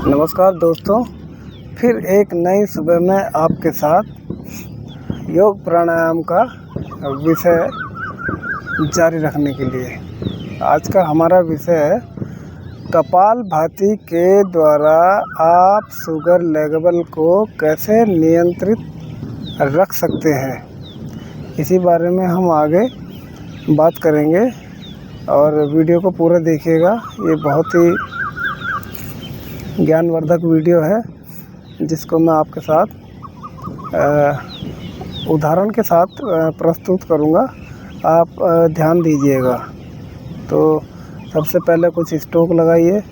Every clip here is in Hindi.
नमस्कार दोस्तों, फिर एक नई सुबह में आपके साथ योग प्राणायाम का विषय जारी रखने के लिए। आज का हमारा विषय है कपालभाति के द्वारा आप शुगर लेवल को कैसे नियंत्रित रख सकते हैं। इसी बारे में हम आगे बात करेंगे और वीडियो को पूरा देखिएगा। ये बहुत ही ज्ञानवर्धक वीडियो है जिसको मैं आपके साथ उदाहरण के साथ प्रस्तुत करूँगा। आप ध्यान दीजिएगा। तो सबसे पहले कुछ स्ट्रोक लगाइए।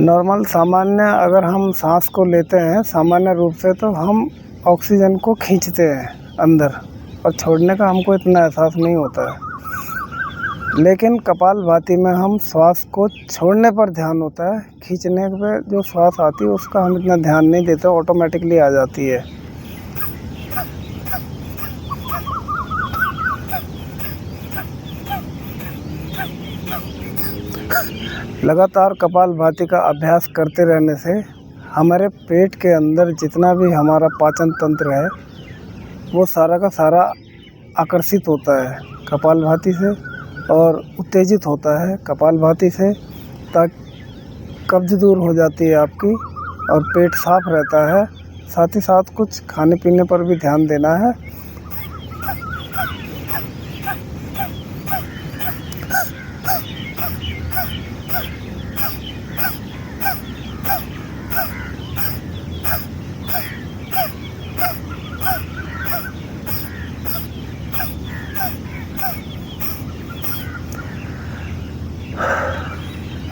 नॉर्मल सामान्य अगर हम सांस को लेते हैं सामान्य रूप से तो हम ऑक्सीजन को खींचते हैं अंदर और छोड़ने का हमको इतना एहसास नहीं होता है। लेकिन कपालभाति में हम श्वास को छोड़ने पर ध्यान होता है, खींचने पे जो श्वास आती है उसका हम इतना ध्यान नहीं देते, ऑटोमेटिकली आ जाती है। लगातार कपालभाति का अभ्यास करते रहने से हमारे पेट के अंदर जितना भी हमारा पाचन तंत्र है वो सारा का सारा आकर्षित होता है कपालभाति से और उत्तेजित होता है कपालभाति से, ताकि कब्ज दूर हो जाती है आपकी और पेट साफ रहता है। साथ ही साथ कुछ खाने पीने पर भी ध्यान देना है।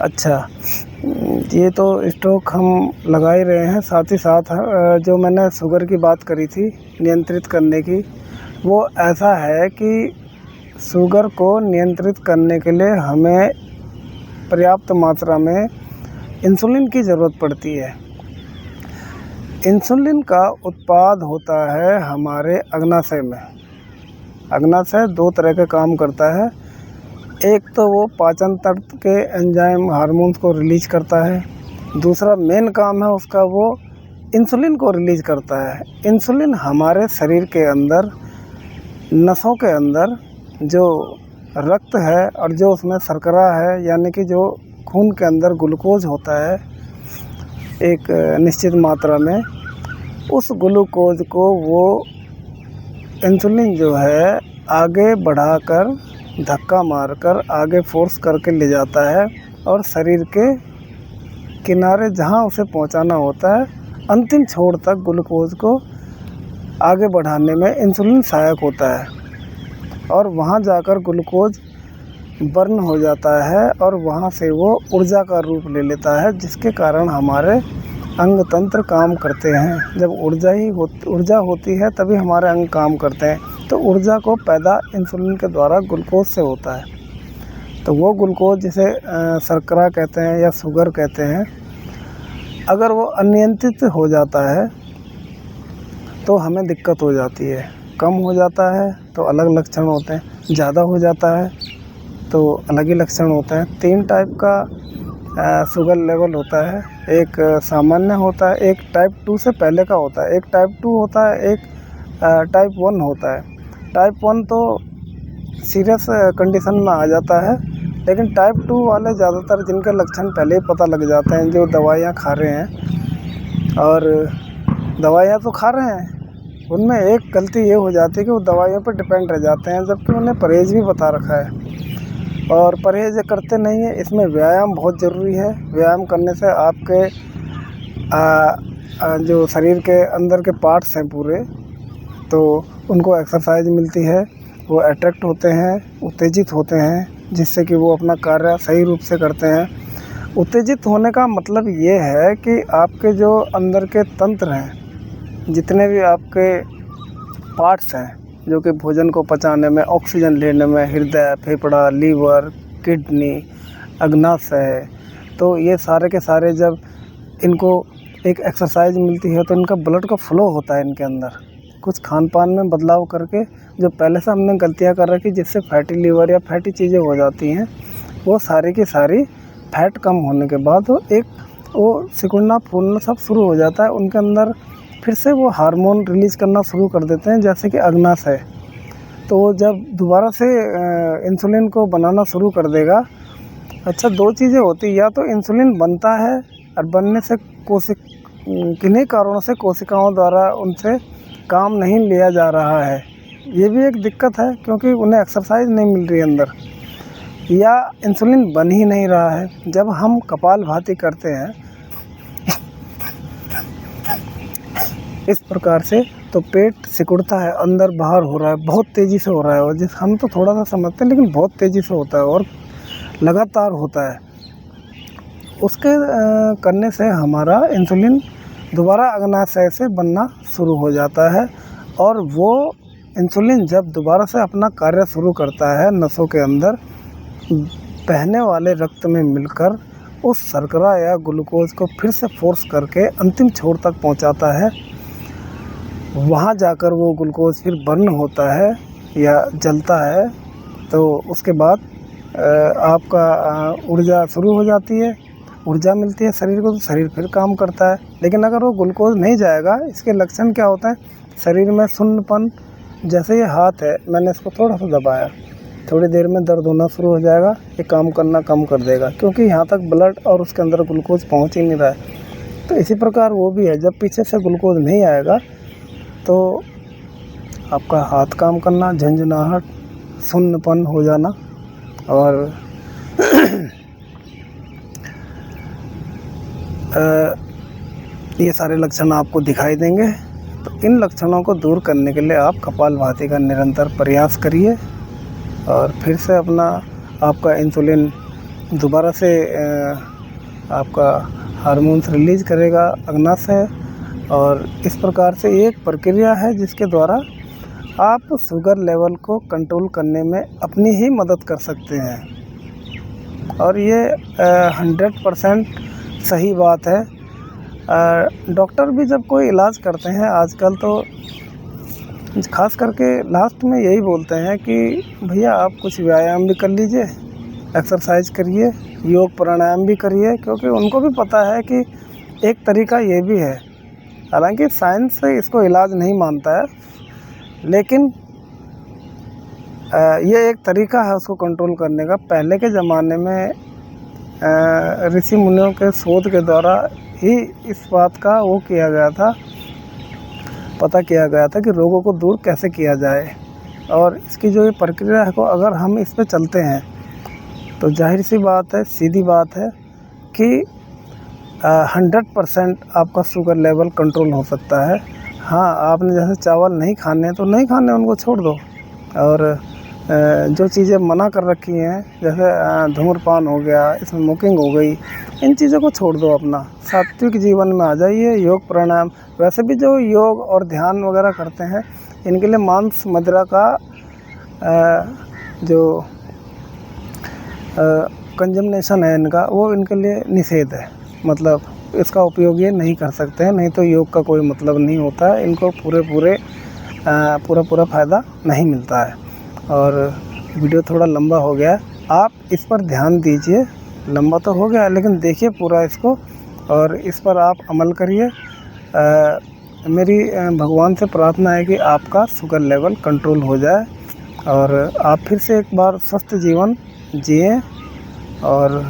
अच्छा, ये तो स्ट्रोक हम लगा ही रहे हैं। साथ ही साथ जो मैंने शुगर की बात करी थी नियंत्रित करने की, वो ऐसा है कि शुगर को नियंत्रित करने के लिए हमें पर्याप्त मात्रा में इंसुलिन की ज़रूरत पड़ती है। इंसुलिन का उत्पाद होता है हमारे अग्नाशय में। अग्नाशय दो तरह का काम करता है। एक तो वो पाचन तंत्र के एंजाइम हार्मोन्स को रिलीज करता है, दूसरा मेन काम है उसका वो इंसुलिन को रिलीज करता है। इंसुलिन हमारे शरीर के अंदर नसों के अंदर जो रक्त है और जो उसमें शर्करा है, यानी कि जो खून के अंदर ग्लूकोज होता है एक निश्चित मात्रा में, उस ग्लूकोज को वो इंसुलिन जो है आगे बढ़ाकर धक्का मारकर आगे फोर्स करके ले जाता है और शरीर के किनारे जहां उसे पहुंचाना होता है अंतिम छोर तक ग्लूकोज को आगे बढ़ाने में इंसुलिन सहायक होता है और वहां जाकर ग्लूकोज बर्न हो जाता है और वहां से वो ऊर्जा का रूप ले लेता है, जिसके कारण हमारे अंग तंत्र काम करते हैं। जब ऊर्जा होती है तभी हमारे अंग काम करते हैं। तो ऊर्जा को पैदा इंसुलिन के द्वारा ग्लूकोज से होता है। तो वो ग्लूकोज जिसे शर्करा कहते हैं या शुगर कहते हैं, अगर वो अनियंत्रित हो जाता है तो हमें दिक्कत हो जाती है। कम हो जाता है तो अलग लक्षण होते हैं, ज़्यादा हो जाता है तो अलग ही लक्षण होते हैं। 3 टाइप का शुगर लेवल होता है। एक सामान्य होता है, एक टाइप 2 से पहले का होता है, एक टाइप 2 होता है, एक टाइप 1 होता है। टाइप 1 तो सीरियस कंडीशन में आ जाता है, लेकिन टाइप 2 वाले ज़्यादातर जिनके लक्षण पहले ही पता लग जाते हैं, जो दवाइयाँ खा रहे हैं और दवाइयाँ तो खा रहे हैं, उनमें एक गलती ये हो जाती है कि वो दवाइयों पर डिपेंड रह जाते हैं, जबकि उन्हें परहेज़ भी बता रखा है और परहेज़ करते नहीं है। इसमें व्यायाम बहुत ज़रूरी है। व्यायाम करने से आपके जो शरीर के अंदर के पार्ट्स हैं पूरे, तो उनको एक्सरसाइज मिलती है, वो अट्रैक्ट होते हैं, उत्तेजित होते हैं, जिससे कि वो अपना कार्य सही रूप से करते हैं। उत्तेजित होने का मतलब ये है कि आपके जो अंदर के तंत्र हैं, जितने भी आपके पार्ट्स हैं जो कि भोजन को पचाने में, ऑक्सीजन लेने में, हृदय, फेफड़ा, लीवर, किडनी, अग्नाशय, तो ये सारे के सारे जब इनको एक एक्सरसाइज मिलती है तो इनका ब्लड का फ्लो होता है इनके अंदर। कुछ खान पान में बदलाव करके जो पहले से हमने गलतियां कर रखी जिससे फैटी लीवर या फैटी चीज़ें हो जाती हैं, वो सारी की सारी फैट कम होने के बाद वो सिकुड़ना फूलना सब शुरू हो जाता है उनके अंदर। फिर से वो हार्मोन रिलीज़ करना शुरू कर देते हैं, जैसे कि अग्नाशय। तो वो जब दोबारा से इंसुलिन को बनाना शुरू कर देगा। अच्छा, दो चीज़ें होती, या तो इंसुलिन बनता है और बनने से किन्हीं कारणों से कोशिकाओं द्वारा उनसे काम नहीं लिया जा रहा है, ये भी एक दिक्कत है क्योंकि उन्हें एक्सरसाइज नहीं मिल रही है अंदर, या इंसुलिन बन ही नहीं रहा है। जब हम कपालभाति करते हैं इस प्रकार से तो पेट सिकुड़ता है, अंदर बाहर हो रहा है, बहुत तेज़ी से हो रहा है। और जिस हम तो थोड़ा सा समझते हैं लेकिन बहुत तेज़ी से होता है और लगातार होता है। उसके करने से हमारा इंसुलिन दोबारा अग्नाशय से बनना शुरू हो जाता है, और वो इंसुलिन जब दोबारा से अपना कार्य शुरू करता है नसों के अंदर बहने वाले रक्त में मिलकर उस शर्करा या ग्लूकोज को फिर से फोर्स करके अंतिम छोर तक पहुंचाता है। वहां जाकर वो ग्लूकोज फिर बर्न होता है या जलता है, तो उसके बाद आपका ऊर्जा शुरू हो जाती है, ऊर्जा मिलती है शरीर को, तो शरीर फिर काम करता है। लेकिन अगर वो ग्लूकोज नहीं जाएगा, इसके लक्षण क्या होता है? शरीर में शून्यपन। जैसे ये हाथ है, मैंने इसको थोड़ा सा दबाया, थोड़ी देर में दर्द होना शुरू हो जाएगा, ये काम करना कम कर देगा क्योंकि यहाँ तक ब्लड और उसके अंदर ग्लूकोज पहुँच ही नहीं रहा है। तो इसी प्रकार वो भी है, जब पीछे से ग्लूकोज नहीं आएगा तो आपका हाथ काम करना, झंझनाहट, शून्यपन हो जाना, और ये सारे लक्षण आपको दिखाई देंगे। तो इन लक्षणों को दूर करने के लिए आप कपालभाति का निरंतर प्रयास करिए, और फिर से आपका इंसुलिन दोबारा से आपका हार्मोन्स रिलीज़ करेगा अग्नाशय। और इस प्रकार से एक प्रक्रिया है जिसके द्वारा आप शुगर लेवल को कंट्रोल करने में अपनी ही मदद कर सकते हैं, और ये 100% सही बात है। डॉक्टर भी जब कोई इलाज करते हैं आजकल तो खास करके लास्ट में यही बोलते हैं कि भैया आप कुछ व्यायाम भी कर लीजिए, एक्सरसाइज करिए, योग प्राणायाम भी करिए, क्योंकि उनको भी पता है कि एक तरीका ये भी है। हालांकि साइंस इसको इलाज नहीं मानता है, लेकिन ये एक तरीका है उसको कंट्रोल करने का। पहले के ज़माने में ऋषि मुनियों के शोध के द्वारा ही इस बात का वो किया गया था, पता किया गया था कि रोगों को दूर कैसे किया जाए। और इसकी जो ये प्रक्रिया है को अगर हम इस पे चलते हैं तो जाहिर सी बात है, सीधी बात है कि 100% आपका शुगर लेवल कंट्रोल हो सकता है। हाँ, आपने जैसे चावल नहीं खाने तो नहीं खाने, उनको छोड़ दो। और जो चीज़ें मना कर रखी हैं जैसे धूम्रपान हो गया, स्मोकिंग हो गई, इन चीज़ों को छोड़ दो, अपना सात्विक जीवन में आ जाइए। योग प्राणायाम, वैसे भी जो योग और ध्यान वगैरह करते हैं इनके लिए मांस मदिरा का जो कंजम्नेशन है इनका, वो इनके लिए निषेध है। मतलब इसका उपयोग ये नहीं कर सकते हैं, नहीं तो योग का कोई मतलब नहीं होता है। इनको पूरा फ़ायदा नहीं मिलता है। और वीडियो थोड़ा लंबा हो गया, आप इस पर ध्यान दीजिए। लंबा तो हो गया लेकिन देखिए पूरा इसको, और इस पर आप अमल करिए। मेरी भगवान से प्रार्थना है कि आपका शुगर लेवल कंट्रोल हो जाए और आप फिर से एक बार स्वस्थ जीवन जिएं, और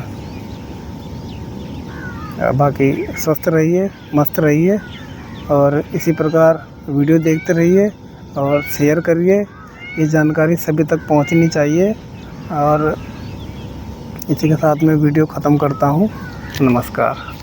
बाकी स्वस्थ रहिए, मस्त रहिए, और इसी प्रकार वीडियो देखते रहिए और शेयर करिए। ये जानकारी सभी तक पहुंचनी चाहिए। और इसी के साथ मैं वीडियो ख़त्म करता हूं। नमस्कार।